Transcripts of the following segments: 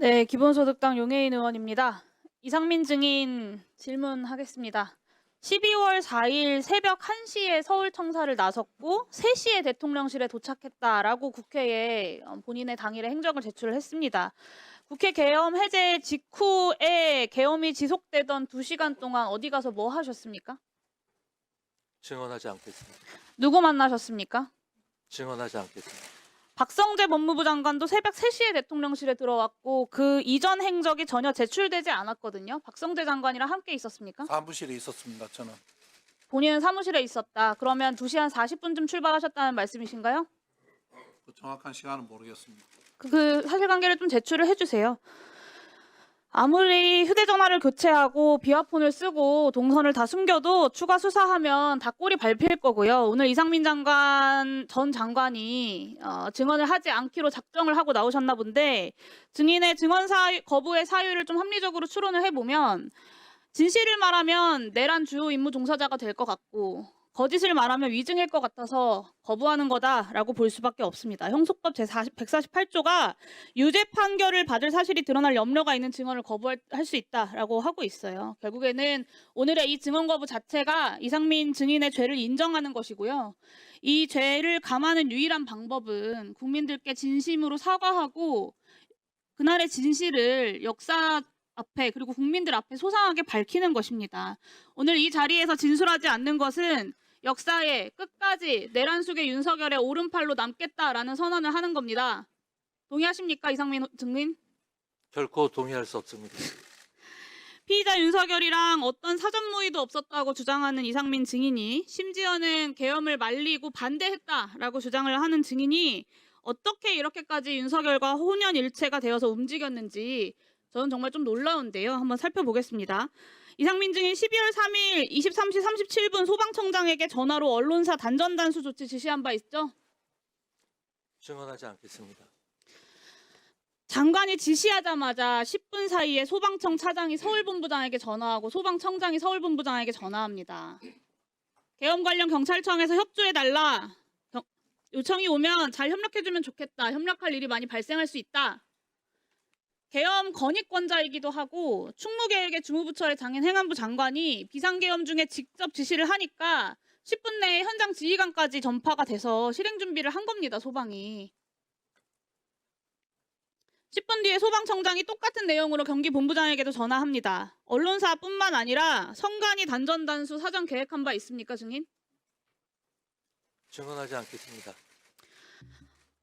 네, 기본소득당 용해인 의원입니다. 이상민 증인 질문하겠습니다. 12월 4일 새벽 1시에 서울 청사를 나섰고 3시에 대통령실에 도착했다라고 국회에 본인의 당일에 행적을 제출을 했습니다. 국회 계엄 해제 직후에 계엄이 지속되던 2시간 동안 어디 가서 뭐 하셨습니까? 증언하지 않겠습니다. 누구 만나셨습니까? 증언하지 않겠습니다. 박성재 법무부 장관도 새벽 3시에 대통령실에 들어왔고 그 이전 행적이 전혀 제출되지 않았거든요. 박성재 장관이랑 함께 있었습니까? 사무실에 있었습니다. 저는 본인은 사무실에 있었다. 그러면 2시 한 40분쯤 출발하셨다는 말씀이신가요? 그 정확한 시간은 모르겠습니다. 그 사실관계를 좀 제출을 해주세요. 아무리 휴대전화를 교체하고 비화폰을 쓰고 동선을 다 숨겨도 추가 수사하면 다 꼴이 밟힐 거고요. 오늘 이상민 전 장관이 증언을 하지 않기로 작정을 하고 나오셨나 본데 증인의 증언 거부의 사유를 좀 합리적으로 추론을 해보면 진실을 말하면 내란 주요 임무 종사자가 될 것 같고 거짓을 말하면 위증일 것 같아서 거부하는 거다라고 볼 수밖에 없습니다. 형소법 제148조가 유죄 판결을 받을 사실이 드러날 염려가 있는 증언을 거부할 수 있다라고 하고 있어요. 결국에는 오늘의 이 증언 거부 자체가 이상민 증인의 죄를 인정하는 것이고요. 이 죄를 감하는 유일한 방법은 국민들께 진심으로 사과하고 그날의 진실을 역사 앞에 그리고 국민들 앞에 소상하게 밝히는 것입니다. 오늘 이 자리에서 진술하지 않는 것은 역사에 끝까지 내란 속의 윤석열의 오른팔로 남겠다라는 선언을 하는 겁니다. 동의하십니까, 이상민 증인? 결코 동의할 수 없습니다. 피의자 윤석열이랑 어떤 사전 모의도 없었다고 주장하는 이상민 증인이 심지어는 계엄을 말리고 반대했다라고 주장을 하는 증인이 어떻게 이렇게까지 윤석열과 혼연일체가 되어서 움직였는지 저는 정말 좀 놀라운데요. 한번 살펴보겠습니다. 이상민 증인 12월 3일 23시 37분 소방청장에게 전화로 언론사 단전 단수 조치 지시한 바 있죠? 증언하지 않겠습니다. 장관이 지시하자마자 10분 사이에 소방청 차장이 서울본부장에게 전화하고 소방청장이 서울본부장에게 전화합니다. 계엄 관련 경찰청에서 협조해달라. 요청이 오면 잘 협력해주면 좋겠다. 협력할 일이 많이 발생할 수 있다. 계엄 건의권자이기도 하고 충무계획의 주무부처의 장인 행안부 장관이 비상계엄 중에 직접 지시를 하니까 10분 내에 현장 지휘관까지 전파가 돼서 실행 준비를 한 겁니다. 소방이. 10분 뒤에 소방청장이 똑같은 내용으로 경기본부장에게도 전화합니다. 언론사뿐만 아니라 성간이 단전 단수 사전 계획한 바 있습니까, 증인? 증언하지 않겠습니다.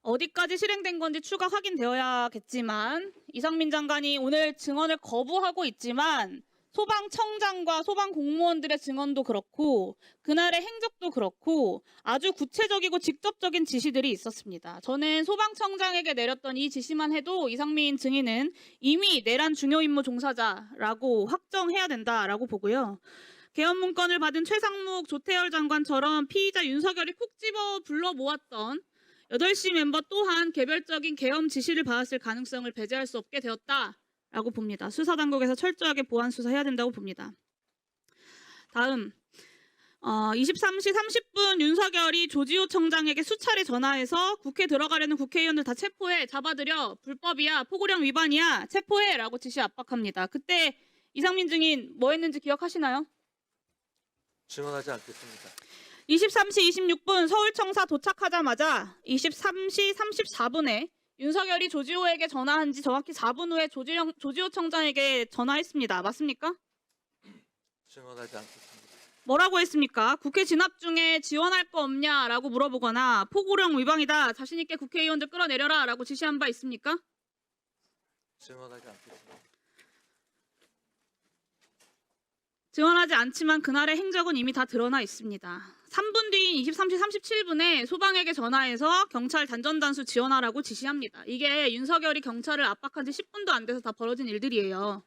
어디까지 실행된 건지 추가 확인되어야겠지만 이상민 장관이 오늘 증언을 거부하고 있지만 소방청장과 소방공무원들의 증언도 그렇고 그날의 행적도 그렇고 아주 구체적이고 직접적인 지시들이 있었습니다. 저는 소방청장에게 내렸던 이 지시만 해도 이상민 증인은 이미 내란 중요 임무 종사자라고 확정해야 된다라고 보고요. 계엄 문건을 받은 최상목, 조태열 장관처럼 피의자 윤석열이 콕 집어 불러 모았던 8시 멤버 또한 개별적인 계엄 지시를 받았을 가능성을 배제할 수 없게 되었다라고 봅니다. 수사당국에서 철저하게 보안 수사해야 된다고 봅니다. 다음 23시 30분 윤석열이 조지호 청장에게 수차례 전화해서 국회 들어가려는 국회의원들 다 체포해, 잡아들여, 불법이야, 포고령 위반이야, 체포해라고 지시 압박합니다. 그때 이상민 증인 뭐 했는지 기억하시나요? 증언하지 않겠습니다. 23시 26분 서울청사 도착하자마자 23시 34분에 윤석열이 조지호에게 전화한 지 정확히 4분 후에 조지호 청장에게 전화했습니다. 맞습니까? 증언하지 않겠습니다. 뭐라고 했습니까? 국회 진압 중에 지원할 거 없냐라고 물어보거나 포고령 위반이다. 자신 있게 국회의원들 끌어내려라 라고 지시한 바 있습니까? 증언하지 않겠습니다. 증언하지 않지만 그날의 행적은 이미 다 드러나 있습니다. 3분 뒤인 23시 37분에 소방에게 전화해서 경찰 단전단수 지원하라고 지시합니다. 이게 윤석열이 경찰을 압박한 지 10분도 안 돼서 다 벌어진 일들이에요.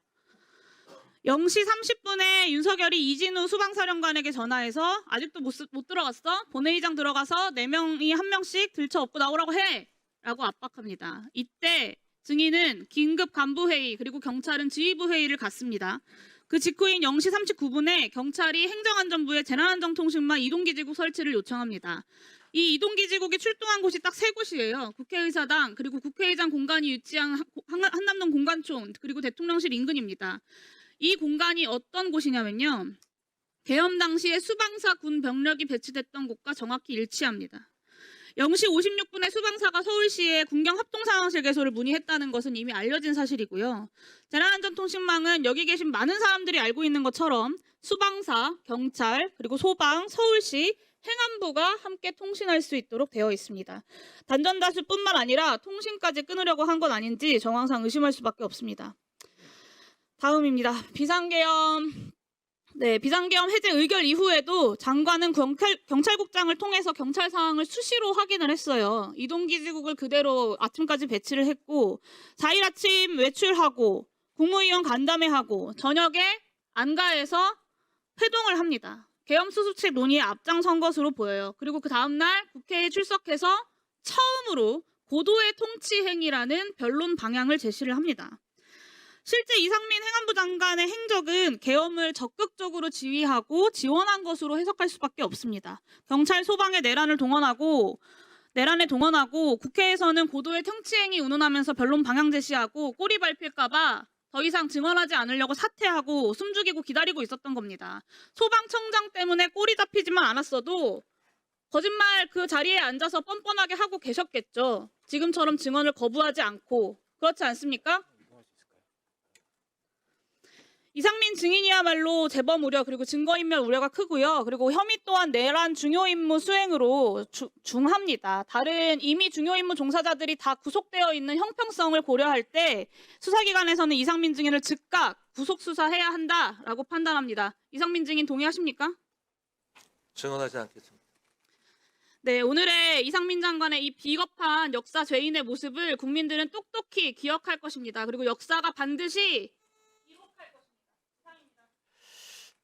0시 30분에 윤석열이 이진우 수방사령관에게 전화해서 아직도 못 들어갔어? 본회의장 들어가서 4명이 1명씩 들쳐 업고 나오라고 해! 라고 압박합니다. 이때 증인은 긴급 간부회의 그리고 경찰은 지휘부 회의를 갖습니다. 그 직후인 0시 39분에 경찰이 행정안전부에 재난안전통신망 이동기지국 설치를 요청합니다. 이 이동기지국이 출동한 곳이 딱 세 곳이에요. 국회의사당, 그리고 국회의장 공간이 위치한 한남동 공관촌, 그리고 대통령실 인근입니다. 이 공간이 어떤 곳이냐면요. 계엄 당시에 수방사 군 병력이 배치됐던 곳과 정확히 일치합니다. 0시 56분에 수방사가 서울시에 군경 합동상황실 개소를 문의했다는 것은 이미 알려진 사실이고요. 재난안전통신망은 여기 계신 많은 사람들이 알고 있는 것처럼 수방사, 경찰, 그리고 소방, 서울시, 행안부가 함께 통신할 수 있도록 되어 있습니다. 단전다수뿐만 아니라 통신까지 끊으려고 한 건 아닌지 정황상 의심할 수밖에 없습니다. 다음입니다. 비상계엄 해제 의결 이후에도 장관은 경찰국장을 통해서 경찰 상황을 수시로 확인을 했어요. 이동기지국을 그대로 아침까지 배치를 했고 4일 아침 외출하고 국무위원 간담회하고 저녁에 안가에서 회동을 합니다. 계엄 수습책 논의에 앞장선 것으로 보여요. 그리고 그 다음날 국회에 출석해서 처음으로 고도의 통치 행위라는 변론 방향을 제시를 합니다. 실제 이상민 행안부 장관의 행적은 계엄을 적극적으로 지휘하고 지원한 것으로 해석할 수밖에 없습니다. 경찰 소방의 내란에 동원하고 국회에서는 고도의 통치행위 운운하면서 변론 방향 제시하고 꼬리 밟힐까 봐 더 이상 증언하지 않으려고 사퇴하고 숨죽이고 기다리고 있었던 겁니다. 소방청장 때문에 꼬리 잡히지만 않았어도 거짓말 그 자리에 앉아서 뻔뻔하게 하고 계셨겠죠. 지금처럼 증언을 거부하지 않고. 그렇지 않습니까? 이상민 증인이야말로 재범 우려 그리고 증거인멸 우려가 크고요. 그리고 혐의 또한 내란 중요 임무 수행으로 중합니다. 다른 이미 중요 임무 종사자들이 다 구속되어 있는 형평성을 고려할 때 수사기관에서는 이상민 증인을 즉각 구속 수사해야 한다라고 판단합니다. 이상민 증인 동의하십니까? 증언하지 않겠습니다. 네, 오늘의 이상민 장관의 이 비겁한 역사 죄인의 모습을 국민들은 똑똑히 기억할 것입니다. 그리고 역사가 반드시